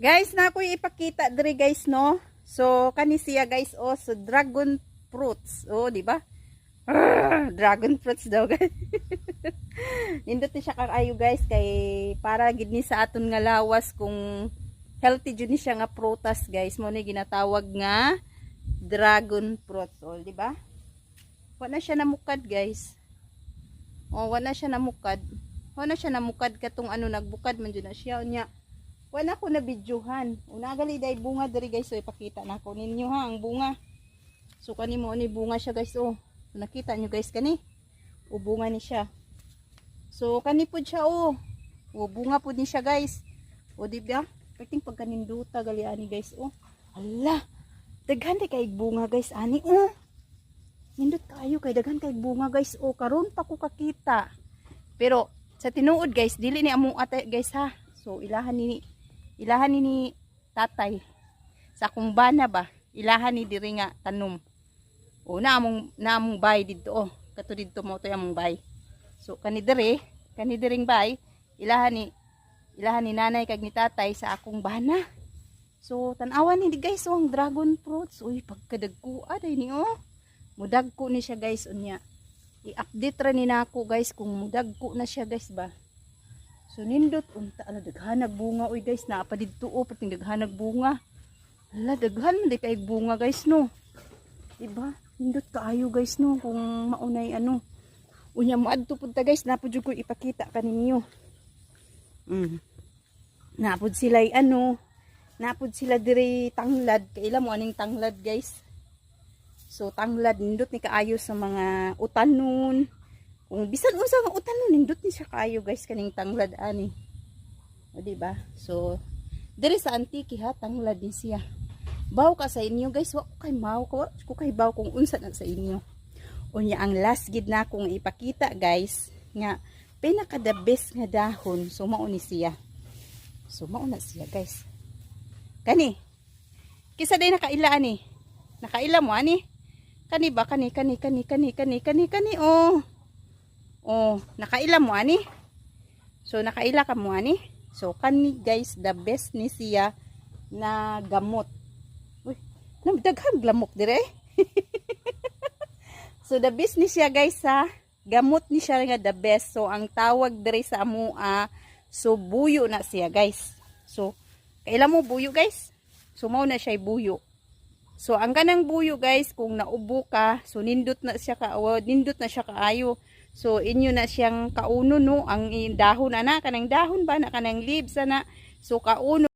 Guys, na ko ipakita diri guys no. So kani siya guys so dragon fruits. Di ba? Dragon fruits daw guys. Nindot ni siya kaayo guys kay para gid ni sa aton nga lawas kung healthy jud ni siya nga prutas guys. Mo ni ginatawag nga dragon fruits. Di ba? Wala siya namukad guys. Wala siya namukad. Wala siya namukad katong nagbukad man jud na siya nya. Wala ko na bidyuhan. Una gali day bunga diri guys. So ipakita na ko ninyo ha ang bunga. So kani mo ni bunga siya guys. Nakita nyo guys kani. Bunga ni siya. So kani pud siya bunga pud ni siya guys. Di ba? Perting pagkaninduta gali ani guys Hala. Daghan kay bunga guys ani Nindot kayo kay daghan kay bunga guys karon pa ko kakita. Pero sa tinuod guys dili ni amo ate guys ha. So ilahan ni tatay sa akong bana ba ilahan ni diri nga tanom naamong bay didto kato didto mo to among bay. So kani diring bay ilahan ni nanay kag ni tatay sa akong bana. So tan-awan ni guys ang dragon fruits pagkadagko aday ni mudagko ni siya guys unya i-update ra ni nako guys kung mudagko na siya guys ba. So nindot unta daghanag bunga guys naa pa didto pating daghanag bunga. Hala daghan man kay bunga guys no. Diba? Nindot kaayo guys no kung maunay unya moadto pud ta guys napud jud ko ipakita kaninyo. Napud sila napud sila diri tanglad kaila mo aning tanglad guys. So tanglad nindot ni kaayo sa mga utanon. Kung bisan unsa nga utanon nindot ni siya kaayo guys kaning tanglad ani. Di ba? So diri sa antiki ha tanglad ni siya. Baw ka sa inyo guys, wa ko kay maw ko kay baw kung unsa na sa inyo. Unya ang last gid na kong ipakita guys nga pinaka the best nga dahon so mao ni siya. So mao na siya guys. Kani. Kisa day nakaila ani. Nakaila mo ani. Kani ba kani nakaila mo ani. So nakaila ka mo ani. So kani guys the best ni siya na gamot. Daghang lamok dire. So the best ni siya guys sa gamot ni siya nga the best. So ang tawag dire sa amoa so buyo na siya guys. So kaila mo buyo guys. So mao na siya buyo. So ang kanang buyo guys kung naubo ka so nindot na siya kaayo. So inyo na siyang kauno no ang dahon kanang dahon ba na kanang leaves na. So kauno